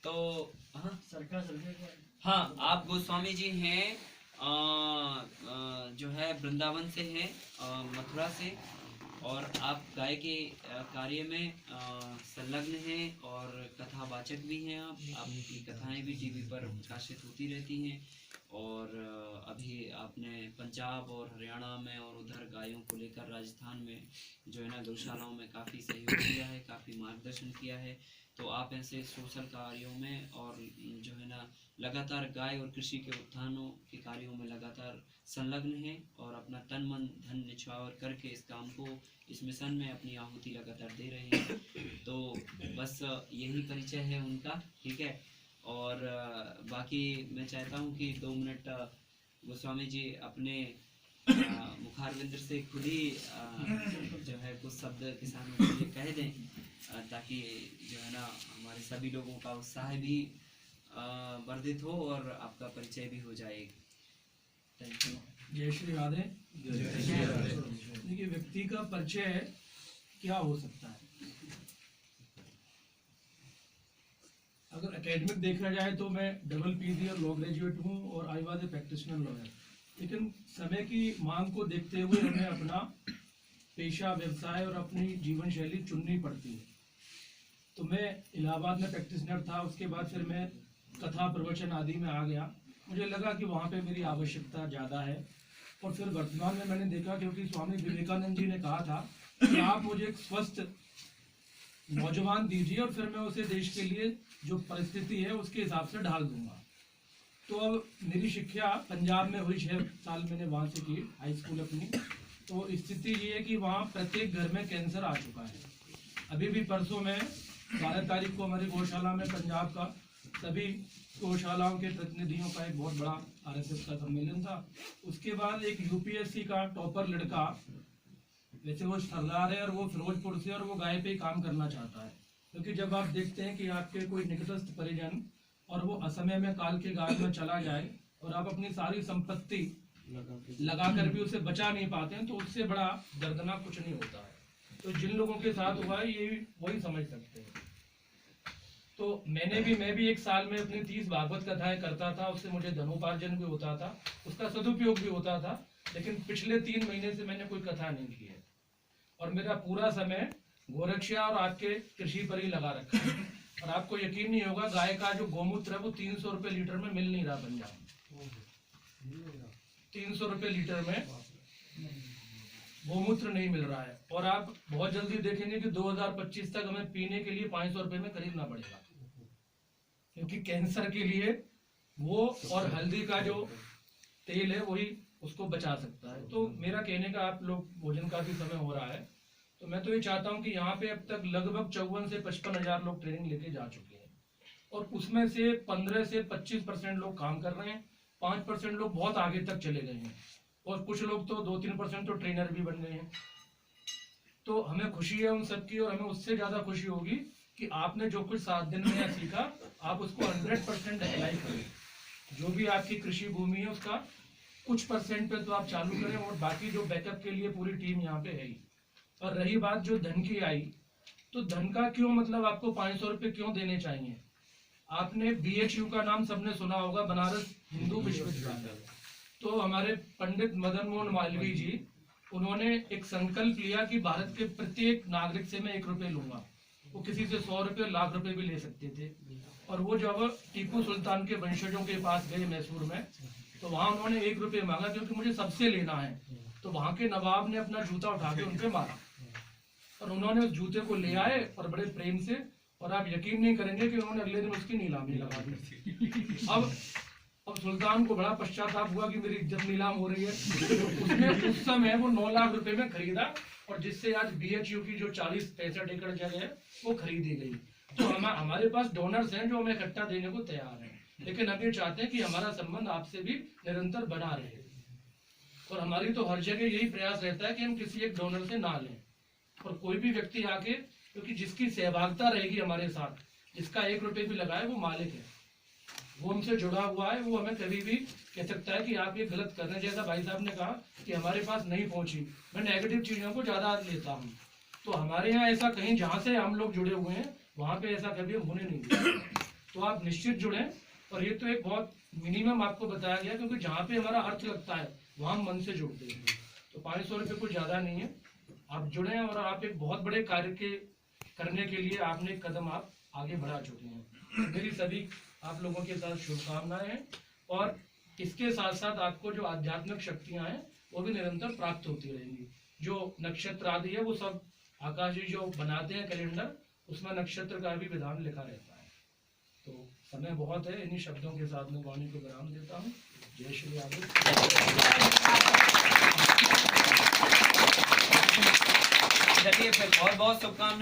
तो हाँ हाँ, आप गोस्वामी जी हैं, जो है वृंदावन से हैं, मथुरा से, और आप गाय के कार्य में संलग्न हैं और कथावाचक भी हैं। आप आपकी कथाएं भी टीवी पर प्रकाशित होती रहती हैं। और अभी आपने पंजाब और हरियाणा में और उधर गायों को लेकर राजस्थान में जो है ना गौशालाओं में काफ़ी सहयोग किया है, काफ़ी मार्गदर्शन किया है। तो आप ऐसे सोशल कार्यों में और जो है ना लगातार गाय और कृषि के उत्थानों के कार्यों में लगातार संलग्न हैं और अपना तन मन धन निछावर करके इस काम को, इस मिशन में अपनी आहुति लगातार दे रहे हैं। तो बस यही परिचय है उनका, ठीक है। और बाकी मैं चाहता हूँ कि 2 मिनट गोस्वामी जी अपने मुखारविंद से खुद ही जो है कुछ शब्द किसानों के लिए कह दें, ताकि जो है ना हमारे सभी लोगों का उत्साह भी वर्धित हो और आपका परिचय भी हो जाए। Thank you. जय श्री राधे। देखिए, व्यक्ति का परिचय क्या हो सकता है? अगर एकेडमिक देखा जाए तो मैं डबल पीजी और लॉ ग्रेजुएट हूँ और I was a practitioner lawyer. लेकिन समय की मांग को देखते हुए हमें अपना पेशा, व्यवसाय और अपनी जीवन शैली चुननी पड़ती है। तो मैं इलाहाबाद में प्रैक्टिशनर था, उसके बाद फिर मैं कथा प्रवचन आदि में आ गया। मुझे लगा कि वहाँ पे मेरी आवश्यकता ज़्यादा है। और फिर वर्तमान में मैंने देखा, क्योंकि स्वामी विवेकानंद जी ने कहा था कि आप मुझे एक स्वस्थ नौजवान दीजिए और फिर मैं उसे देश के लिए जो परिस्थिति है उसके हिसाब से ढाल दूंगा। तो अब मेरी शिक्षा पंजाब में हुई, 6 साल मैंने वहाँ से की हाई स्कूल अपनी। तो स्थिति ये है कि वहाँ प्रत्येक घर में कैंसर आ चुका है। अभी भी परसों में 12 तारीख को हमारी गौशाला में पंजाब का सभी गौशालाओं के प्रतिनिधियों का एक बहुत बड़ा आरएसएस का सम्मेलन था। उसके बाद एक यूपीएससी का टॉपर लड़का, वैसे वो सरदार है और वो फिरोजपुर से, और वो गाय पे ही काम करना चाहता है। क्योंकि जब आप देखते हैं कि आपके कोई निकटस्थ परिजन और वो असमय में काल के गाल में चला जाए और आप अपनी सारी संपत्ति लगाकर भी उसे बचा नहीं पाते हैं, तो उससे बड़ा दर्दनाक कुछ नहीं होता है। तो जिन लोगों के साथ हुआ है ये वही समझ सकते हैं। तो मैं भी एक साल में अपनी 30 भागवत कथाएं करता था, उससे मुझे धनोपार्जन भी होता था, उसका सदुपयोग भी होता था। लेकिन पिछले 3 महीने से मैंने कोई कथा नहीं की है और मेरा पूरा समय गोरक्षा और आपके कृषि पर ही लगा रखा है। और आपको यकीन नहीं होगा, गाय का जो गोमूत्र है वो 300 रुपये लीटर में मिल नहीं रहा पंजाब। 300 रुपये लीटर में गोमूत्र नहीं मिल रहा है। और आप बहुत जल्दी देखेंगे कि 2025 तक हमें पीने के लिए 500 रुपये में खरीदना पड़ेगा, क्योंकि कैंसर के लिए वो और हल्दी का जो तेल है वही उसको बचा सकता है। तो मेरा कहने का, आप लोग भोजन का भी समय हो रहा है, तो मैं तो ये चाहता हूँ कि यहाँ पे अब तक लगभग 54 से 55 हजार लोग ट्रेनिंग लेके जा चुके हैं और उसमें से 15 से 25% लोग काम कर रहे हैं, 5% लोग बहुत आगे तक चले गए हैं और कुछ लोग तो 2-3% तो ट्रेनर भी बन गए हैं। तो हमें खुशी है उन सबकी, और हमें उससे ज्यादा खुशी होगी कि आपने जो कुछ 7 दिन में सीखा आप उसको 100% अप्लाई करें। जो भी आपकी कृषि भूमि है उसका कुछ % पे तो आप चालू करें, और बाकी जो बैकअप के लिए पूरी टीम यहाँ पे है ही। और रही बात जो धन की आई, तो धन का क्यों, मतलब आपको 500 रुपये क्यों देने चाहिए? आपने BHU का नाम सबने सुना होगा, बनारस हिंदू विश्वविद्यालय। तो हमारे पंडित मदन मोहन मालवीय जी, उन्होंने एक संकल्प लिया कि भारत के प्रत्येक नागरिक से मैं 1 रुपये लूंगा। वो किसी से 100 रुपये, लाख रुपए भी ले सकते थे। और वो जब टीपू सुल्तान के वंशजों के पास गए मैसूर में, तो वहां उन्होंने 1 रुपये मांगा, क्योंकि मुझे सबसे लेना है। तो वहां के नवाब ने अपना जूता उठा के उनपे मारा और उन्होंने उस जूते को ले आए और बड़े प्रेम से, और आप यकीन नहीं करेंगे कि उन्होंने अगले दिन उसकी नीलामी लगा दी। अब सुल्तान को बड़ा पश्चाताप हुआ कि मेरी इज्जत नीलाम हो रही है। तो उसने उस समय वो 9 लाख रुपए में खरीदा, और जिससे आज BHU की जो 40-65 एकड़ जगह है वो खरीदी गई। तो हमारे पास डोनर्स हैं जो हमें इकट्ठा देने को तैयार हैं, लेकिन हम ये चाहते हैं कि हमारा संबंध आपसे भी निरंतर बना रहे। और हमारी तो हर जगह यही प्रयास रहता है कि हम किसी एक डोनर से ना लें, और कोई भी व्यक्ति आके, क्योंकि जिसकी सहभागिता रहेगी हमारे साथ, जिसका 1 रुपये भी लगाए, वो मालिक है, वो हमसे जुड़ा हुआ है, वो हमें कभी भी कह सकता है कि आप ये गलत कर रहे हैं। जैसा भाई साहब ने कहा कि हमारे पास नहीं पहुंची, मैं नेगेटिव चीजों को ज्यादा लेता हूँ। तो हमारे यहाँ ऐसा कहीं, जहाँ से हम लोग जुड़े हुए हैं वहां पे ऐसा कभी होने नहीं दिया। तो आप निश्चित जुड़ें। और ये तो एक बहुत मिनिमम आपको बताया गया, क्योंकि जहाँ पे हमारा अर्थ लगता है वहाँ हम मन से जुड़ते हैं। तो 500 रुपये कुछ ज़्यादा नहीं है, आप जुड़ें और आप एक बहुत बड़े कार्य के करने के लिए आपने एक कदम आप आगे बढ़ा चुके हैं। मेरी सभी आप लोगों के साथ शुभकामनाएं हैं, और इसके साथ साथ आपको जो आध्यात्मिक शक्तियां हैं वो भी निरंतर प्राप्त होती रहेंगी। जो नक्षत्र आदि है वो सब आकाश जी जो बनाते हैं कैलेंडर, उसमें नक्षत्र का भी विधान लिखा रहता है। तो समय बहुत है, इन्हीं शब्दों के साथ में वाणी को विराम देता हूँ। जय श्री राधे। चलिए फिर बहुत बहुत शुभकामनाएं।